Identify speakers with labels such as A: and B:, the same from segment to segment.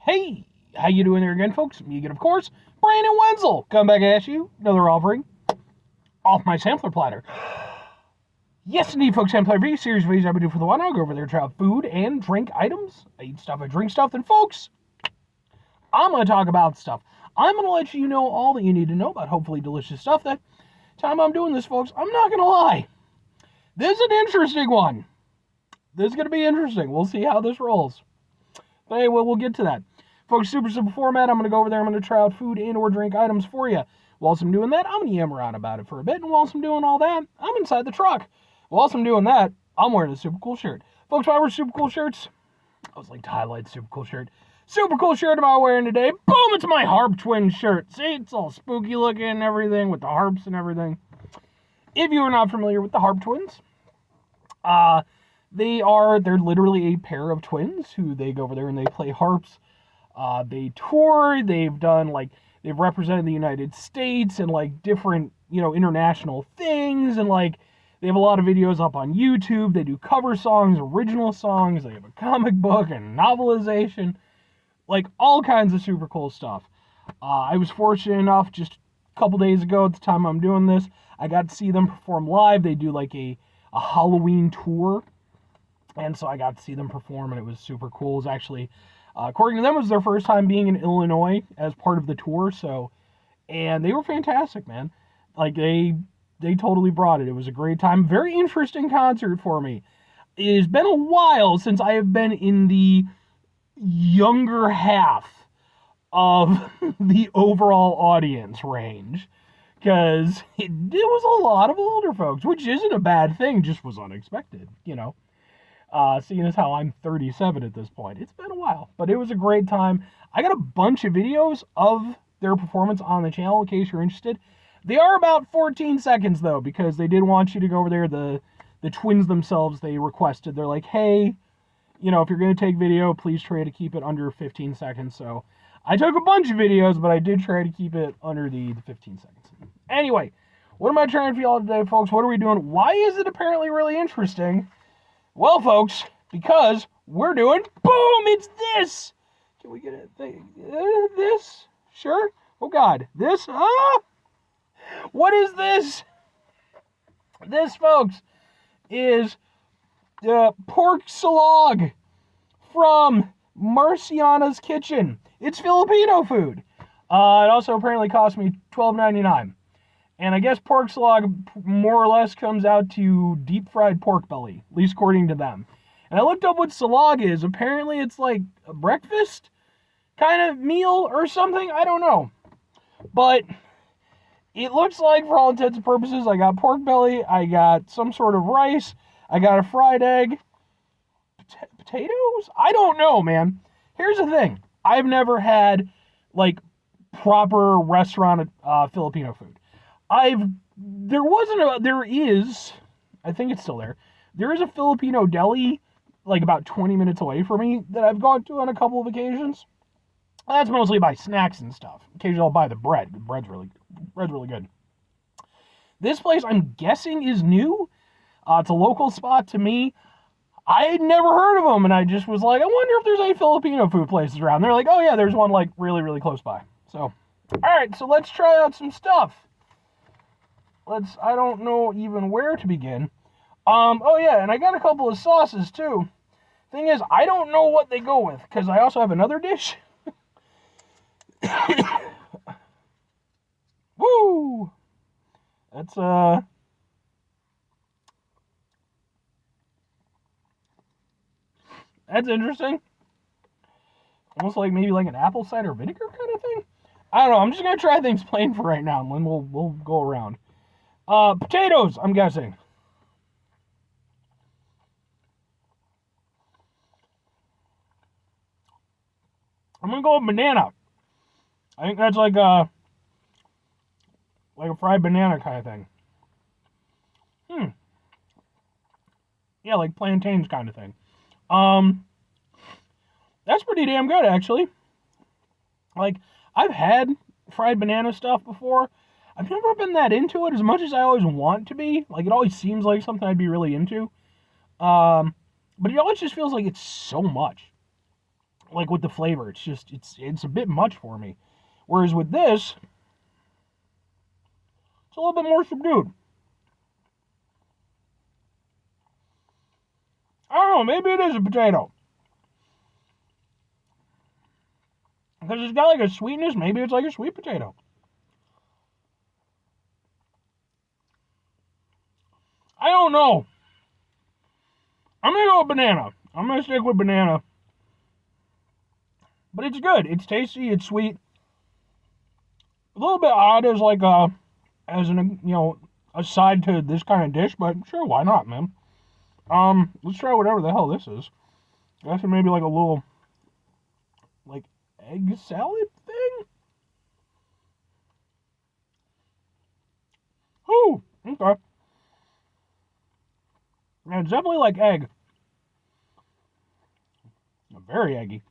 A: Hey, how you doing there again, folks? Me again, of course, Brandon Wenzel. Come back at you, another offering off my sampler platter. Yes, indeed, folks, sampler V series videos I've been doing for the one. I'll go over there, try out food and drink items. I eat stuff, I drink stuff, and folks, I'm going to talk about stuff. I'm going to let you know all that you need to know about hopefully delicious stuff. That time I'm doing this, folks, I'm not going to lie. This is an interesting one. This is going to be interesting. We'll see how this rolls. But anyway, we'll get to that. Folks, super simple format. I'm going to go over there. I'm going to try out food and or drink items for you. Whilst I'm doing that, I'm going to yammer on about it for a bit. And whilst I'm doing all that, I'm inside the truck. Whilst I'm doing that, I'm wearing a super cool shirt. Folks, why wear super cool shirts? I was like to highlight super cool shirt. Super cool shirt am I wearing today? Boom, it's my Harp Twins shirt. See, it's all spooky looking and everything with the harps and everything. If you are not familiar with the Harp Twins, they're literally a pair of twins who they go over there and they play harps. They tour, they've represented the United States and like different, international things, and like they have a lot of videos up on YouTube. They do cover songs, original songs, they have a comic book and novelization, like all kinds of super cool stuff. I was fortunate enough just a couple days ago at the time I'm doing this, I got to see them perform live. They do like a Halloween tour. And so I got to see them perform, and it was super cool. It was actually, according to them, it was their first time being in Illinois as part of the tour. And they were fantastic, man. Like, they totally brought it. It was a great time. Very interesting concert for me. It has been a while since I have been in the younger half of the overall audience range. Because it was a lot of older folks, which isn't a bad thing, just was unexpected, seeing as how I'm 37 at this point. It's been a while, but it was a great time. I got a bunch of videos of their performance on the channel in case you're interested. They are about 14 seconds, though, because they did want you to go over there. The twins themselves, they requested. They're like, hey, if you're going to take video, please try to keep it under 15 seconds. So I took a bunch of videos, but I did try to keep it under the 15 seconds. Anyway, what am I trying for y'all today, folks? What are we doing? Why is it apparently really interesting? Well, folks, because we're doing, boom, it's this. Can we get it? This? Sure. Oh, God. This? What is this? This, folks, is Porksilog from Marciana's Kitchen. It's Filipino food. It also apparently cost me $12.99. And I guess Porksilog more or less comes out to deep-fried pork belly, at least according to them. And I looked up what silog is. Apparently it's like a breakfast kind of meal or something. I don't know. But it looks like, for all intents and purposes, I got pork belly, I got some sort of rice, I got a fried egg, potatoes? I don't know, man. Here's the thing. I've never had, like, proper restaurant Filipino food. There is, I think it's still there. There is a Filipino deli, like about 20 minutes away from me, that I've gone to on a couple of occasions. That's mostly buy snacks and stuff. Occasionally I'll buy the bread. The bread's really good. This place, I'm guessing, is new. It's a local spot to me. I had never heard of them, and I just was like, I wonder if there's any Filipino food places around. They're like, oh yeah, there's one like really, really close by. So, alright, so let's try out some stuff. I don't know even where to begin. Oh yeah, and I got a couple of sauces too. Thing is, I don't know what they go with, because I also have another dish. Woo! That's, that's interesting. Almost like maybe like an apple cider vinegar kind of thing. I don't know, I'm just going to try things plain for right now, and then we'll go around. Potatoes, I'm guessing. I'm gonna go with banana. I think that's like a fried banana kind of thing. Yeah, like plantains kind of thing. That's pretty damn good, actually. Like, I've had fried banana stuff before. I've never been that into it as much as I always want to be. Like, it always seems like something I'd be really into. But it always just feels like it's so much. like with the flavor. It's just it's a bit much for me. Whereas with this, it's a little bit more subdued. I don't know, maybe it is a potato. Because it's got like a sweetness, maybe it's like a sweet potato. I don't know. I'm gonna go with banana. I'm gonna stick with banana. But it's good. It's tasty, it's sweet. A little bit odd as like as an a side to this kind of dish, but sure, why not, man? Let's try whatever the hell this is. That's maybe like a little like egg salad thing. Ooh, okay. Yeah, it's definitely like egg. Very eggy.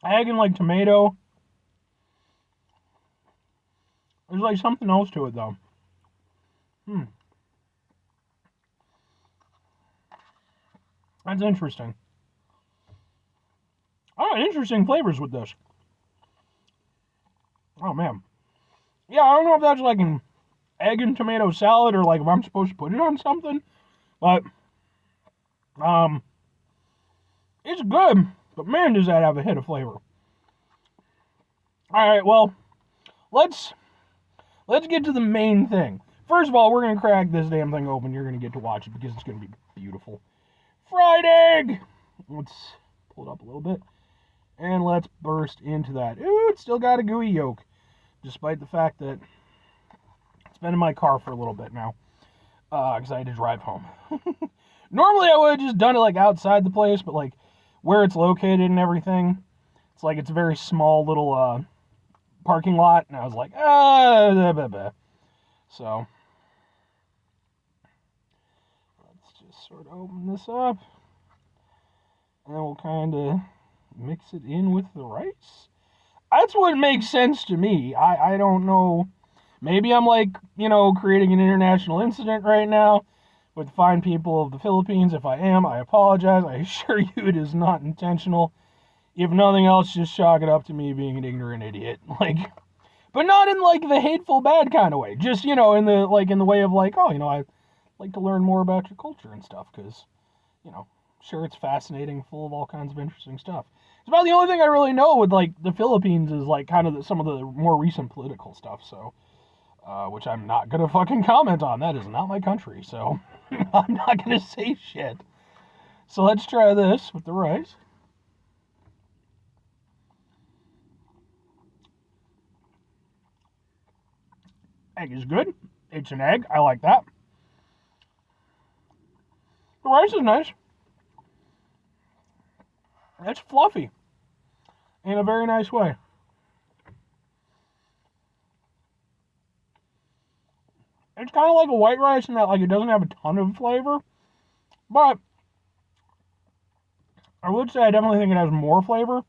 A: Egg and like tomato. There's like something else to it though. That's interesting. Oh, interesting flavors with this. Oh man. Yeah, I don't know if that's like an egg and tomato salad or like if I'm supposed to put it on something, but um, it's good. But man, does that have a hit of flavor. All right, well, let's get to the main thing. First of all, we're gonna crack this damn thing open. You're gonna get to watch it because it's gonna be beautiful. Fried egg. Let's pull it up a little bit, and let's burst into that. Ooh, it's still got a gooey yolk, despite the fact that it's been in my car for a little bit now, because I had to drive home. Normally, I would have just done it like outside the place, but like where it's located and everything, it's like it's a very small little parking lot, and I was like, So let's just sort of open this up, and then we'll kind of mix it in with the rice. That's what makes sense to me. I don't know. Maybe I'm like, creating an international incident right now with the fine people of the Philippines. If I am, I apologize. I assure you it is not intentional. If nothing else, just chalk it up to me being an ignorant idiot. Like, but not in like the hateful bad kind of way. Just, in the way of like, oh, I like to learn more about your culture and stuff because, sure it's fascinating, full of all kinds of interesting stuff. It's about the only thing I really know with like the Philippines is like kind of some of the more recent political stuff. So, which I'm not gonna fucking comment on. That is not my country, so I'm not gonna say shit. So let's try this with the rice. Egg is good. It's an egg. I like that. The rice is nice. It's fluffy in a very nice way. It's kind of like a white rice in that like it doesn't have a ton of flavor, but I would say I definitely think it has more flavor.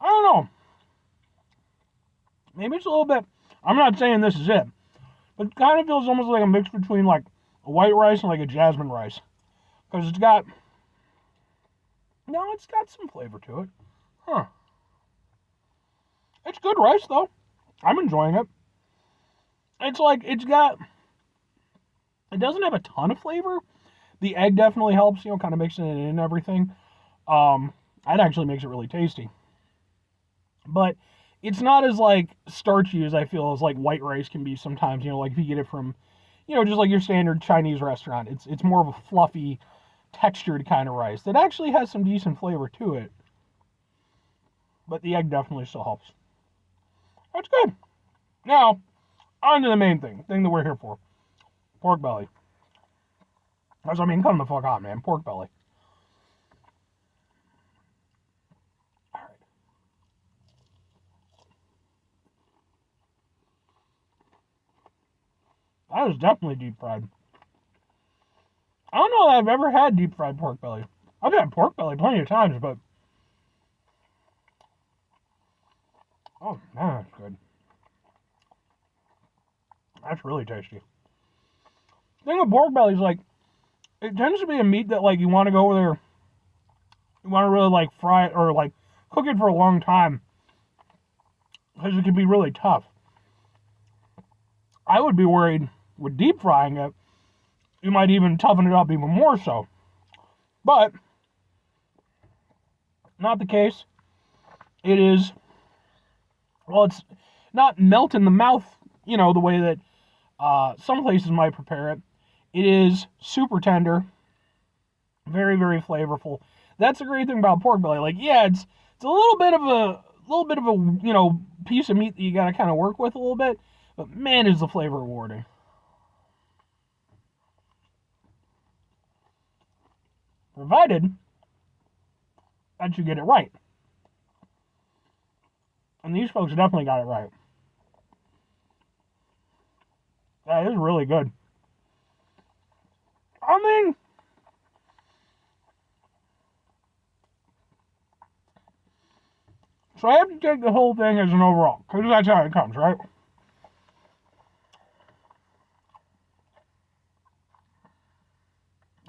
A: I don't know. Maybe it's a little bit. I'm not saying this is it, but it kind of feels almost like a mix between like a white rice and like a jasmine rice, because it's got some flavor to it. Huh. It's good rice though. I'm enjoying it. It's like it doesn't have a ton of flavor. The egg definitely helps, kind of mixing it in and everything. That actually makes it really tasty. But it's not as like starchy as I feel as like white rice can be sometimes, like if you get it from, just like your standard Chinese restaurant. It's more of a fluffy, textured kind of rice that actually has some decent flavor to it. But the egg definitely still helps. That's good. Now, on to the main thing that we're here for. Pork belly. Come the fuck on, man. Pork belly. Alright. That is definitely deep fried. I don't know that I've ever had deep fried pork belly. I've had pork belly plenty of times, but oh man, that's good. That's really tasty. The thing with pork belly is like it tends to be a meat that like you want to go over there, You want to really like fry it or like cook it for a long time because it can be really tough. I would be worried with deep frying it, you might even toughen it up even more so. But not the case. It is, well, it's not melt in the mouth, the way that some places might prepare it. It is super tender, very, very flavorful. That's the great thing about pork belly. Like, yeah, it's a little bit of a piece of meat that you got to kind of work with a little bit, but man, is the flavor rewarding. Provided that you get it right. And these folks definitely got it right. That is really good. I mean, so I have to take the whole thing as an overall, because that's how it comes, right?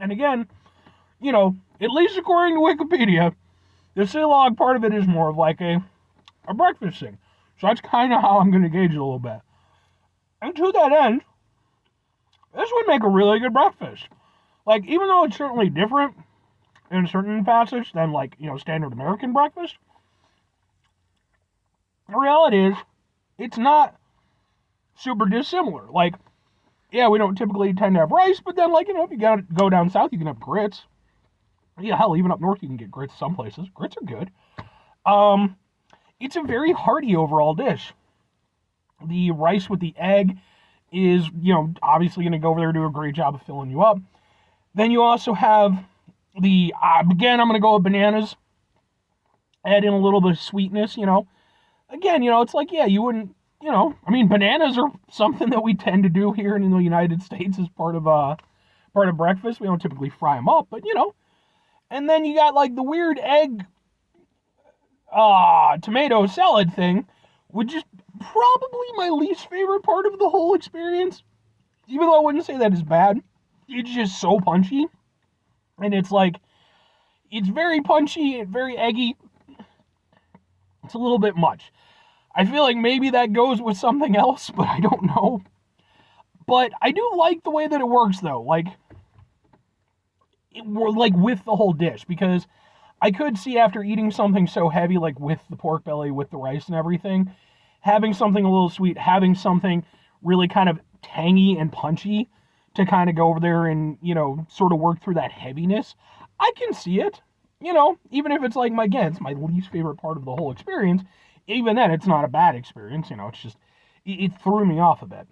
A: And again, at least according to Wikipedia, the Silog part of it is more of like a breakfast thing. So that's kind of how I'm going to gauge it a little bit. And to that end, this would make a really good breakfast. Like, even though it's certainly different in certain facets than, like, standard American breakfast, the reality is, it's not super dissimilar. Like, yeah, we don't typically tend to have rice, but then, like, if you gotta go down south, you can have grits. Yeah, hell, even up north, you can get grits some places. Grits are good. It's a very hearty overall dish. The rice with the egg is, obviously going to go over there and do a great job of filling you up. Then you also have the, again, I'm going to go with bananas. Add in a little bit of sweetness, Again, it's like, yeah, you wouldn't, bananas are something that we tend to do here in the United States as part of breakfast. We don't typically fry them up, but, And then you got, like, the weird egg tomato salad thing, which is probably my least favorite part of the whole experience. Even though I wouldn't say that is bad. It's just so punchy. And it's like, it's very punchy and very eggy. It's a little bit much. I feel like maybe that goes with something else, but I don't know. But I do like the way that it works, though. Like with the whole dish, because I could see after eating something so heavy, like with the pork belly, with the rice and everything, having something a little sweet, having something really kind of tangy and punchy to kind of go over there and, sort of work through that heaviness. I can see it, even if it's like, again, it's my least favorite part of the whole experience. Even then, it's not a bad experience, it's just, it threw me off a bit.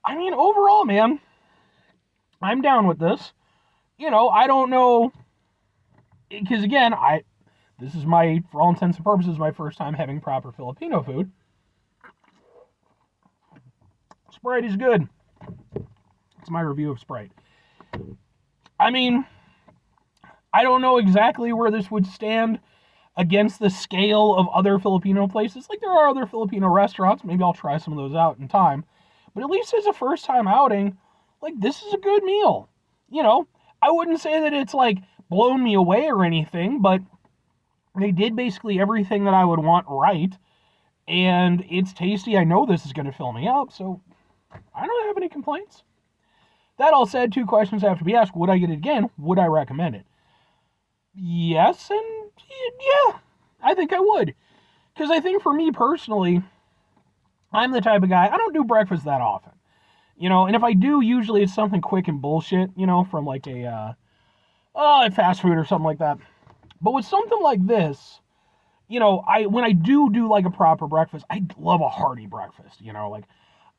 A: I mean, overall, man, I'm down with this. I don't know, because again, this is for all intents and purposes, my first time having proper Filipino food. Sprite is good. It's my review of Sprite. I mean, I don't know exactly where this would stand against the scale of other Filipino places. Like, there are other Filipino restaurants. Maybe I'll try some of those out in time. But at least as a first-time outing, like, this is a good meal. I wouldn't say that it's, like, blown me away or anything, but they did basically everything that I would want right. And it's tasty. I know this is going to fill me up, so I don't have any complaints. That all said, 2 questions have to be asked. Would I get it again? Would I recommend it? Yes, and yeah, I think I would. Because I think for me personally, I'm the type of guy, I don't do breakfast that often. And if I do, usually it's something quick and bullshit, from like a fast food or something like that. But with something like this, when I do like a proper breakfast, I love a hearty breakfast, like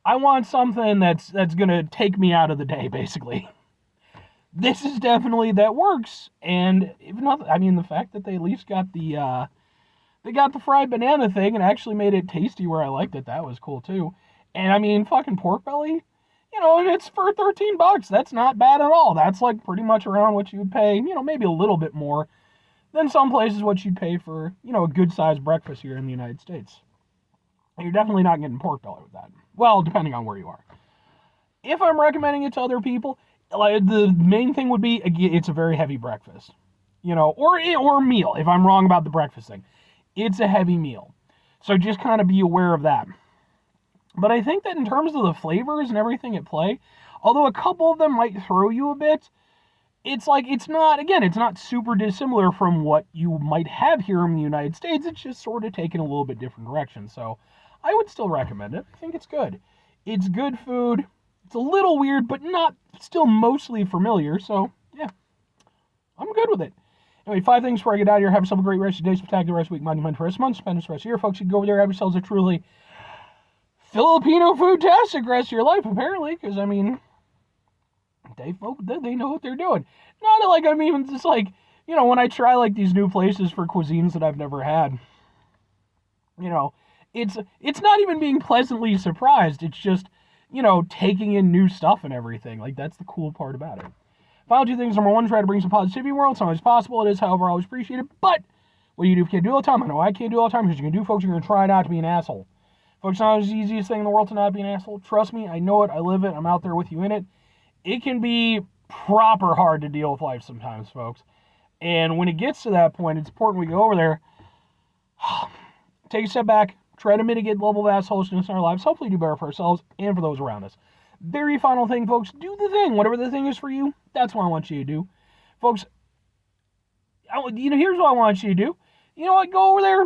A: I want something that's gonna take me out of the day, basically. This is definitely that works, and if not, the fact that they at least got the fried banana thing and actually made it tasty where I liked it, that was cool too. And fucking pork belly, and it's for $13. That's not bad at all. That's like pretty much around what you would pay, maybe a little bit more than some places what you'd pay for, a good sized breakfast here in the United States. And you're definitely not getting pork belly with that. Well, depending on where you are. If I'm recommending it to other people, like the main thing would be, it's a very heavy breakfast. or meal, if I'm wrong about the breakfast thing. It's a heavy meal. So just kind of be aware of that. But I think that in terms of the flavors and everything at play, although a couple of them might throw you a bit, it's not super dissimilar from what you might have here in the United States. It's just sort of taken a little bit different direction. So I would still recommend it. I think it's good. It's good food. It's a little weird, but still mostly familiar. So yeah, I'm good with it. Anyway, 5 things before I get out of here. Have yourself a great rest of your day, spectacular rest of the week, Monday, for rest of the month, spend this rest of the year. Folks, you can go over there, have yourselves a truly Filipino food-tastic rest of your life, apparently, because, I mean, they know what they're doing. Not like I'm even just like, when I try like these new places for cuisines that I've never had, it's not even being pleasantly surprised. It's just, taking in new stuff and everything. Like, that's the cool part about it. Final 2 things. Number 1, try to bring some positivity in the world. It's not always possible. It is, however, always appreciated. But what do you do if you can't do it all the time? I know I can't do it all the time, because you can do, folks, you're going to try not to be an asshole. Folks, it's not always the easiest thing in the world to not be an asshole. Trust me, I know it. I live it. I'm out there with you in it. It can be proper hard to deal with life sometimes, folks. And when it gets to that point, it's important we go over there, take a step back, try to mitigate the level of assholishness in our lives, hopefully do better for ourselves and for those around us. Very final thing, folks, do the thing. Whatever the thing is for you, that's what I want you to do. Folks, here's what I want you to do. You know what, go over there.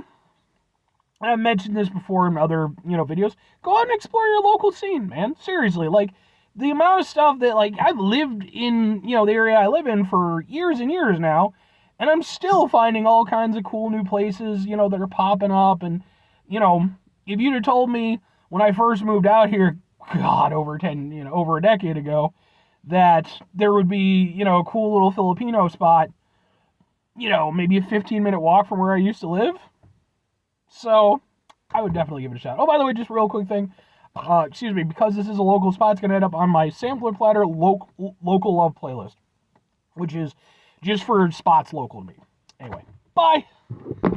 A: I've mentioned this before in other, videos. Go out and explore your local scene, man. Seriously, like, the amount of stuff that, like, I've lived in, the area I live in for years and years now, and I'm still finding all kinds of cool new places, that are popping up. And, if you'd have told me when I first moved out here, God, over a decade ago, that there would be, a cool little Filipino spot, maybe a 15-minute walk from where I used to live. So, I would definitely give it a shot. Oh, by the way, just a real quick thing. Because this is a local spot, it's going to end up on my Sampler Platter local love playlist, which is just for spots local to me. Anyway, bye!